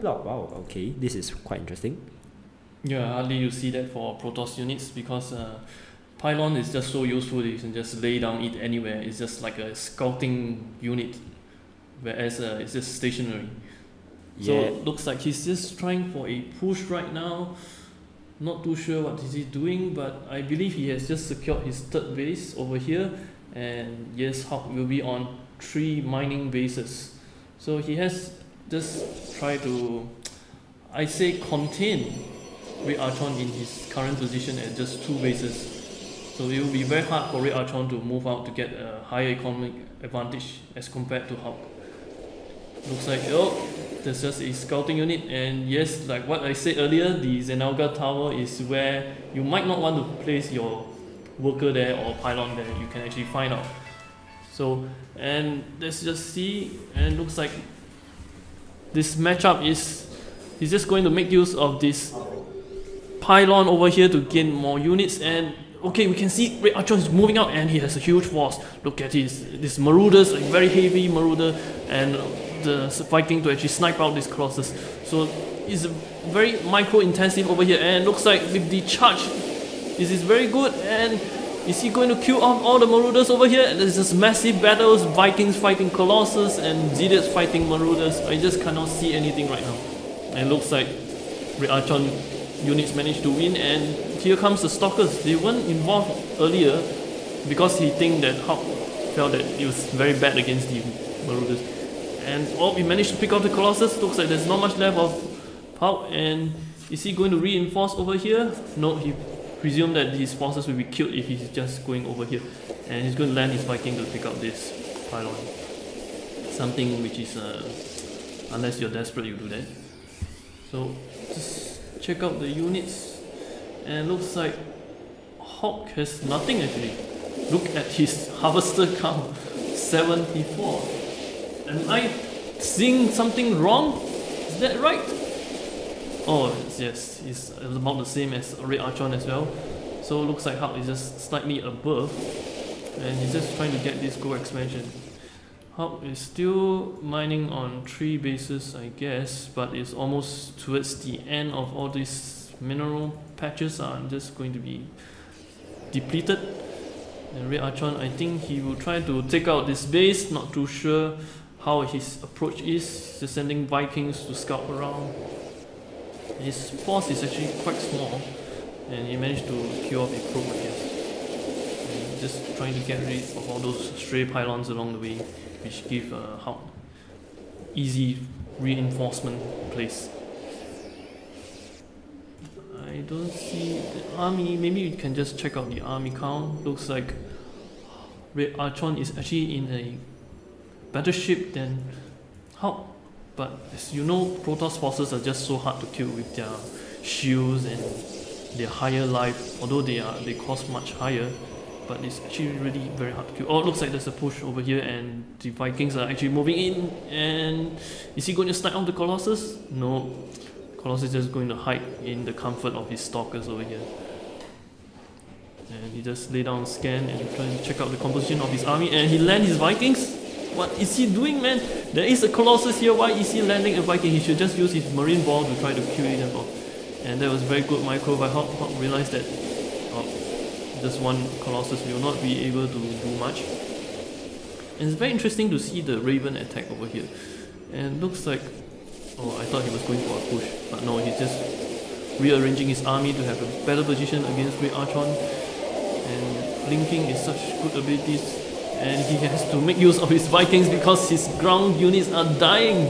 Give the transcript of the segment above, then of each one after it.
block. Wow, okay, this is quite interesting. Yeah, hardly you see that for Protoss units because Pylon is just so useful. You can just lay down it anywhere. It's just like a scouting unit, whereas it's just stationary. So it looks like he's just trying for a push right now. Not too sure what is he doing, but I believe he has just secured his third base over here. And yes, HuK will be on 3 mining bases. So he has just tried to, I say, contain Redarchon in his current position at just 2 bases. So it will be very hard for Redarchon to move out to get a higher economic advantage as compared to HuK. Looks like, oh, there's just a scouting unit, and yes, like what I said earlier, the Zenalga Tower is where you might not want to place your worker there or pylon there. You can actually find out. So, and let's just see, and looks like this matchup is, he's just going to make use of this pylon over here to gain more units. And okay, we can see Redarchon is moving out and he has a huge force. Look at this Marauders, a very heavy Marauder, and the Viking to actually snipe out these Colossus. So it's very micro intensive over here, and looks like with the charge, this is very good. And is he going to kill off all the Marauders over here? There's just massive battles, Vikings fighting Colossus and Zealots fighting Marauders. I just cannot see anything right now. And it looks like Redarchon units managed to win, and here comes the Stalkers. They weren't involved earlier because he think that HuK felt that it was very bad against the Marauders. And oh, he managed to pick up the Colossus. Looks like there's not much left of HuK. And is he going to reinforce over here? No, he presumed that his forces will be killed if he's just going over here. And he's going to land his Viking to pick up this pylon. Something which is, unless you're desperate, you do that. So just check out the units. And looks like HuK has nothing actually. Look at his harvester count, 74. Am I seeing something wrong? Is that right? Oh yes, it's about the same as Redarchon as well. So looks like HuK is just slightly above, and he's just trying to get this gold expansion. HuK is still mining on 3 bases, I guess, but it's almost towards the end of all these mineral patches are just going to be depleted. And Redarchon, I think he will try to take out this base, not too sure how his approach is, just sending Vikings to scout around. His force is actually quite small, and he managed to kill off a probe, I guess. And just trying to get rid of all those stray pylons along the way, which give HuK easy reinforcement place. I don't see the army. Maybe you can just check out the army count. Looks like Redarchon is actually in a better shape than HuK, but as you know, Protoss forces are just so hard to kill with their shields and their higher life. Although they cost much higher, but it's actually really very hard to kill. Oh, it looks like there's a push over here, and the Vikings are actually moving in. And is he going to snipe out the Colossus? No, Colossus is just going to hide in the comfort of his Stalkers over here. And he just lay down, scan, and try to check out the composition of his army, and he lands his Vikings. What is he doing, man? There is a Colossus here. Why is he landing a Viking? He should just use his Marine Ball to try to kill it off. And that was very good micro by HuK. HuK realized that just one Colossus will not be able to do much. And it's very interesting to see the Raven attack over here. And looks like, oh, I thought he was going for a push, but no, he's just rearranging his army to have a better position against Redarchon. And linking is such good abilities. And he has to make use of his Vikings because his ground units are dying.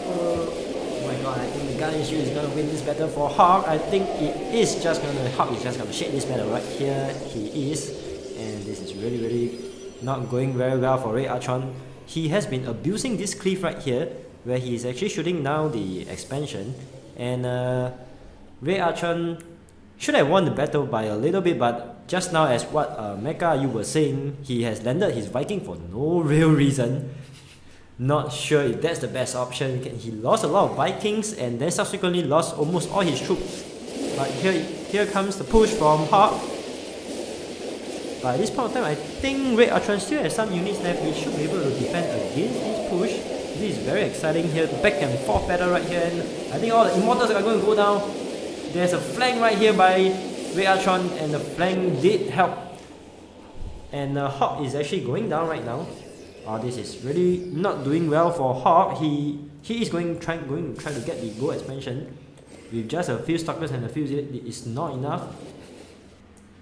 Oh my god, I think the gun issue is going to win this battle for HuK. I think HuK is just going to shake this battle right here. He is. And this is really, really not going very well for Redarchon. He has been abusing this cliff right here, where he is actually shooting down the expansion. And Redarchon should have won the battle by a little bit, but just now, as what Mecha you were saying, he has landed his Viking for no real reason. Not sure if that's the best option. He lost a lot of Vikings and then subsequently lost almost all his troops. But here comes the push from HuK. But at this point of time, I think Redarchon still has some units left which should be able to defend against this push. This is very exciting here, back and forth battle right here, and I think all the Immortals are going to go down. There's a flank right here by Redarchon, and the flank did help. And HuK is actually going down right now. This is really not doing well for HuK. He is going to try to get the gold expansion. With just a few Stalkers and a few Zealots, it is not enough.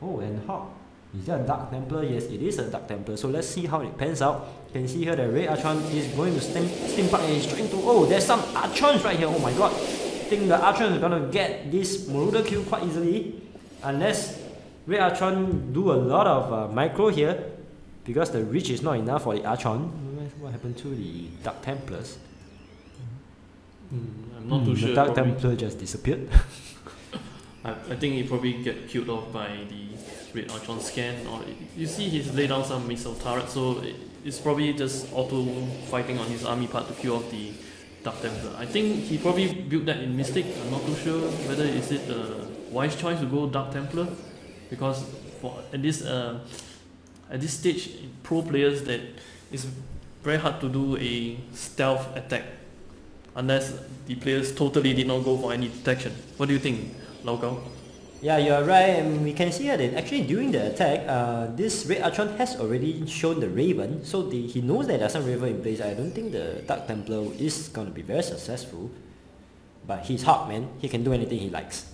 Oh, and HuK. Is that a Dark Templar? Yes, it is a Dark Templar. So let's see how it pans out. You can see here that Redarchon is going to steam park and he's trying to... Oh, there's some Archons right here. Oh my god. I think the Archon is going to get this Marauder kill quite easily. Unless Redarchon do a lot of micro here. Because the reach is not enough for the Archon. What happened to the Dark Templars? I'm not too sure. The Dark Templar just disappeared. I think he probably get killed off by the Redarchon scan, or you see he's laid down some missile turret, so it's probably just auto fighting on his army part to kill off the Dark Templar. I think he probably built that in Mystic. I'm not too sure whether is it a wise choice to go Dark Templar, because at this stage, pro players, that it's very hard to do a stealth attack unless the players totally did not go for any detection. What do you think, Lao? Yeah, you are right, and we can see that actually during the attack, this Redarchon has already shown the Raven, so he knows that there's some Raven in place. I don't think the Dark Templar is going to be very successful, but he's HuK, man. He can do anything he likes.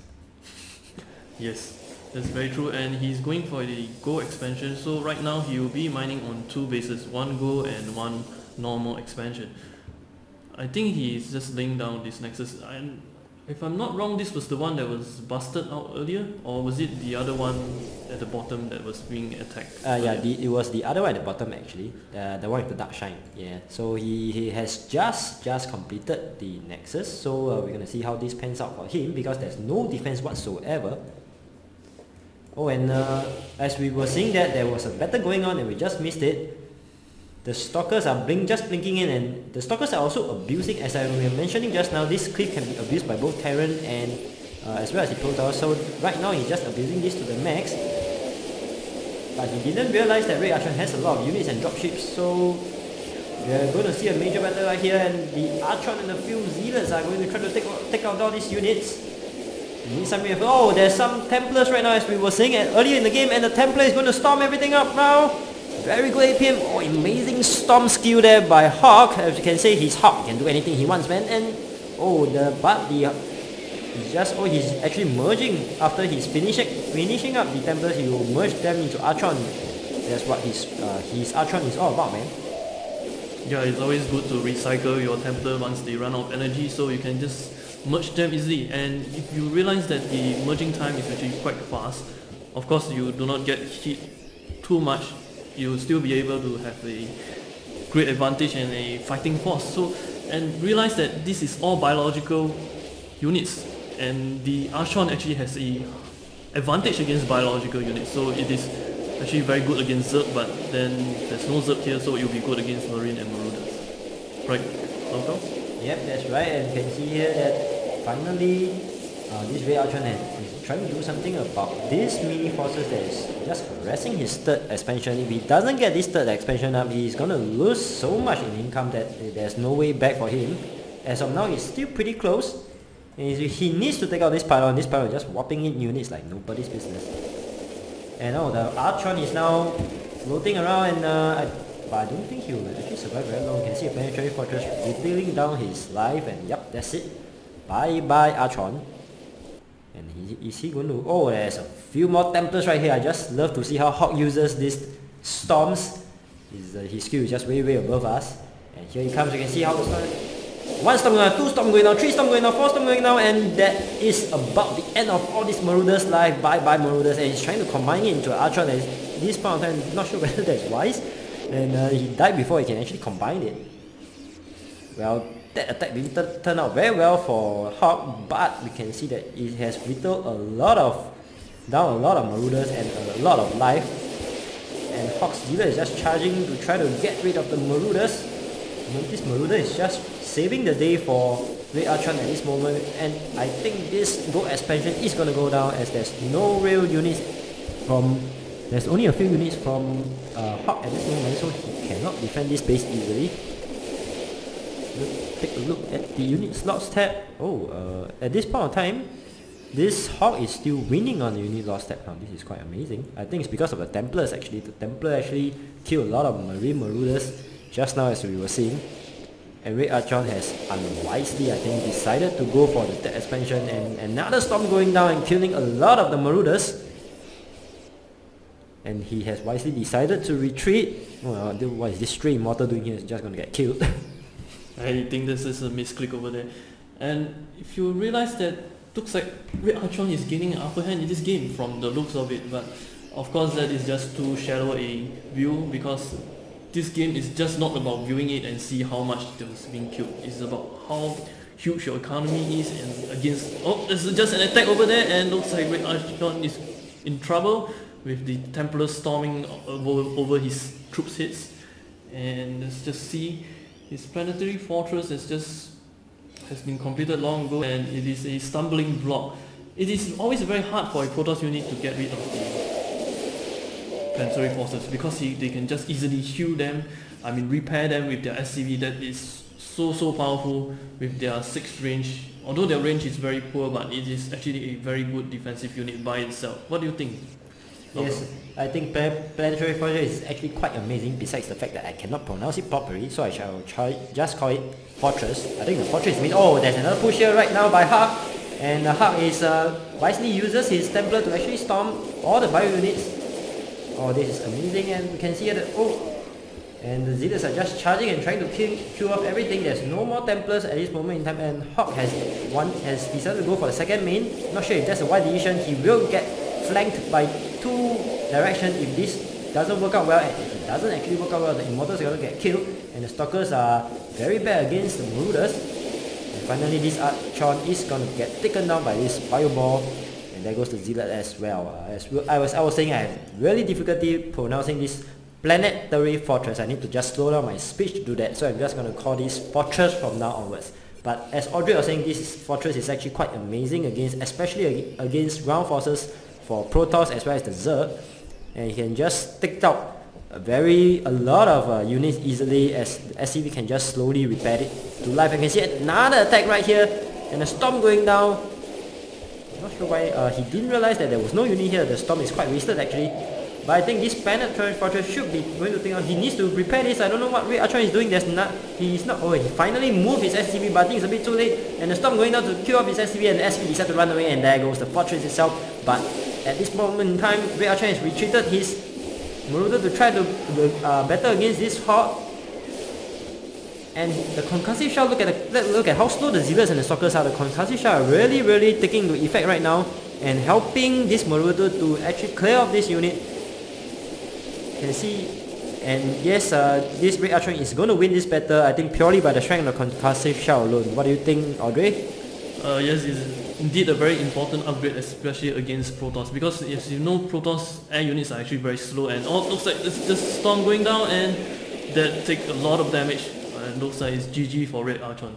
Yes, that's very true, and he's going for the Go expansion, so right now he will be mining on 2 bases, one Go and one normal expansion. I think he's just laying down this Nexus, and if I'm not wrong, this was the one that was busted out earlier, or was it the other one at the bottom that was being attacked? Yeah, it was the other one at the bottom actually, the one with the dark shine. Yeah, so he has just completed the Nexus, so we're gonna see how this pans out for him, because there's no defense whatsoever. Oh, and as we were seeing that there was a battle going on and we just missed it. The Stalkers are just blinking in, and the Stalkers are also abusing, as I was mentioning just now. This cliff can be abused by both Terran and as well as the Protoss. So right now he's just abusing this to the max. But he didn't realize that Redarchon has a lot of units and dropships, so we're going to see a major battle right here, and the Archon and a few Zealots are going to try to take out all these units. We need some reinforcements. Oh, there's some Templars right now, as we were saying earlier in the game, and the Templar is going to storm everything up now. Very good APM. Oh, amazing storm skill there by HuK. As you can say, he's HuK. He can do anything he wants, man. And he's actually merging after he's finishing up the Templars. He will merge them into Archon. That's what his Archon is all about, man. Yeah, it's always good to recycle your Templar once they run out of energy, so you can just merge them easily. And if you realize that the merging time is actually quite fast, of course you do not get hit too much. You'll still be able to have a great advantage and a fighting force. So, and realize that this is all biological units, and the Archon actually has a advantage against biological units. So it is actually very good against Zerg, but then there's no Zerg here, so it will be good against Marine and Marauders. Right, Loco? Yep, that's right, and you can see here that finally this Redarchon is trying to do something about this mini forces that is just harassing his 3rd expansion. If he doesn't get this 3rd expansion up, he's gonna lose so much in income that there's no way back for him. As of now, he's still pretty close. And he needs to take out this pylon. This pylon is just whopping in units like nobody's business. And the Archon is now floating around, and but I don't think he will actually survive very long. You can see a planetary fortress revealing down his life, and yep, that's it. Bye bye Archon. And is he going to... Oh, there's a few more Templars right here. I just love to see how HuK uses these storms. His skill is just way above us. And here he comes. You can see how the storm... 1 storm going on, 2 storm going on, 3 storm going on, 4 storm going on, and that is about the end of all these Marauders' life. Bye bye Marauders. And he's trying to combine it into an Archon. At this point of time, I'm not sure whether that's wise. And he died before he can actually combine it. Well, that attack didn't turn out very well for HuK, but we can see that it has whittled down a lot of Marauders and a lot of life. And HuK's dealer is just charging to try to get rid of the Marauders. And this Marauder is just saving the day for Redarchon at this moment, and I think this Go expansion is going to go down, as there's no real units from... There's only a few units from HuK at this moment, so he cannot defend this base easily. take a look at the unit slots tab. Oh, at this point of time, this HuK is still winning on the unit loss tab now. This is quite amazing. I think it's because of the Templars actually. The Templar actually killed a lot of Marine Marauders just now as we were seeing. And Redarchon has unwisely, I think, decided to go for the tech expansion, and another storm going down and killing a lot of the Marauders. And he has wisely decided to retreat. Well, what is this stray immortal doing here? He's just gonna get killed. I think this is a misclick over there. And if you realize that, looks like Redarchon is gaining an upper hand in this game from the looks of it, but of course that is just too shallow a view, because this game is just not about viewing it and see how much is being killed. It's about how huge your economy is and against... Oh, there's just an attack over there, and looks like Redarchon is in trouble with the Templars storming over his troops' heads. And let's just see, his planetary fortress has been completed long ago, and it is a stumbling block. It is always very hard for a Protoss unit to get rid of the planetary forces, because they can just easily heal them, repair them with their SCV. That is so powerful with their 6 range. Although their range is very poor, but it is actually a very good defensive unit by itself. What do you think? Yes, I think Planetary Fortress is actually quite amazing, besides the fact that I cannot pronounce it properly, so I shall just call it Fortress. I think the Fortress means... Oh, there's another push here right now by HuK, and HuK is wisely uses his Templar to actually storm all the bio units. Oh, this is amazing, and we can see here that... Oh, and the Zealots are just charging and trying to kill off everything. There's no more Templars at this moment in time, and HuK has decided to go for the second main. Not sure if that's a wise decision. He will get flanked by 2 directions if this doesn't work out well, and if it doesn't actually work out well, the Immortals are going to get killed, and the Stalkers are very bad against the Marauders. And finally this Archon is going to get taken down by this Fireball, and there goes the Zealot as well. As I was saying, I have really difficulty pronouncing this Planetary Fortress. I need to just slow down my speech to do that, so I'm just going to call this Fortress from now onwards. But as Audrey was saying, this Fortress is actually quite amazing especially against ground forces for Protoss as well as the Zerg, and you can just take out a lot of units easily, as the SCV can just slowly repair it to life. I can see another attack right here, and a storm going down. I'm not sure why he didn't realize that there was no unit here. The storm is quite wasted actually. But I think this Planetary Fortress should be going to think out. He needs to repair this. I don't know what Redarchon is doing. He's not. Oh, he finally moved his SCV, but I think it's a bit too late. And the storm going down to kill off his SCV, and the SCV decided to run away, and there goes the fortress itself. But at this moment in time, Redarchon has retreated his Marauder to try to battle against this HuK. And the concussive shell, look at how slow the Zealots and the Stalkers are. The concussive shell are really taking into effect right now and helping this Marauder to actually clear off this unit. You can see, and yes, this Redarchon is going to win this battle, I think purely by the strength of the concussive shell alone. What do you think, Audrey? Yes, it's indeed a very important upgrade, especially against Protoss, because as you know, Protoss air units are actually very slow, and it looks like there's just storm going down, and that takes a lot of damage, and looks like it's GG for Redarchon.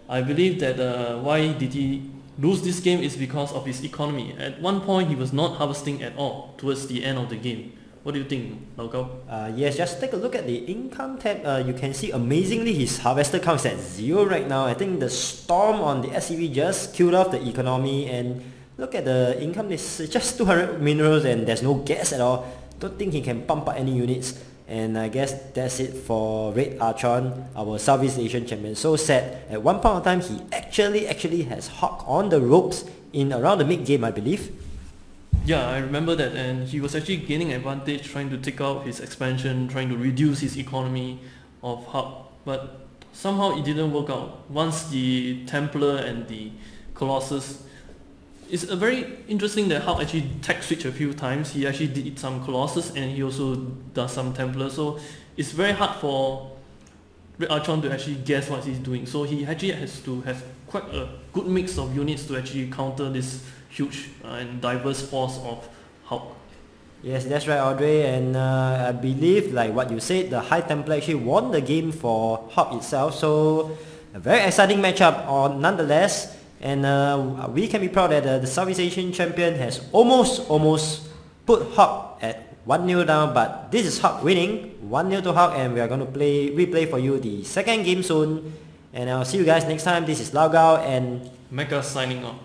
I believe that why did he lose this game is because of his economy. At one point he was not harvesting at all towards the end of the game. What do you think, Lauko? Yes, just take a look at the income tab. You can see amazingly his harvester count is at 0 right now. I think the storm on the SCV just killed off the economy, and look at the income, it's just 200 minerals and there's no gas at all. Don't think he can pump up any units. And I guess that's it for Redarchon, our Southeast Asian champion. So sad, at one point of time he actually has HuK on the ropes in around the mid game, I believe. Yeah, I remember that, and he was actually gaining advantage, trying to take out his expansion, trying to reduce his economy of HuK, but somehow it didn't work out. Once the Templar and the Colossus, it's a very interesting that HuK actually tech switch a few times. He actually did some Colossus and he also does some Templar, so it's very hard for Redarchon to actually guess what he's doing. So he actually has to have quite a good mix of units to actually counter this huge and diverse force of HuK. Yes, that's right, Audrey, and I believe, like what you said, the High Templar actually won the game for HuK itself, so a very exciting matchup nonetheless, and we can be proud that the Southeast Asian champion has almost put HuK at 1-0 down, but this is HuK winning 1-0 to HuK, and we are going to replay for you the second game soon. And I'll see you guys next time. This is Lao Gao and Mega signing off.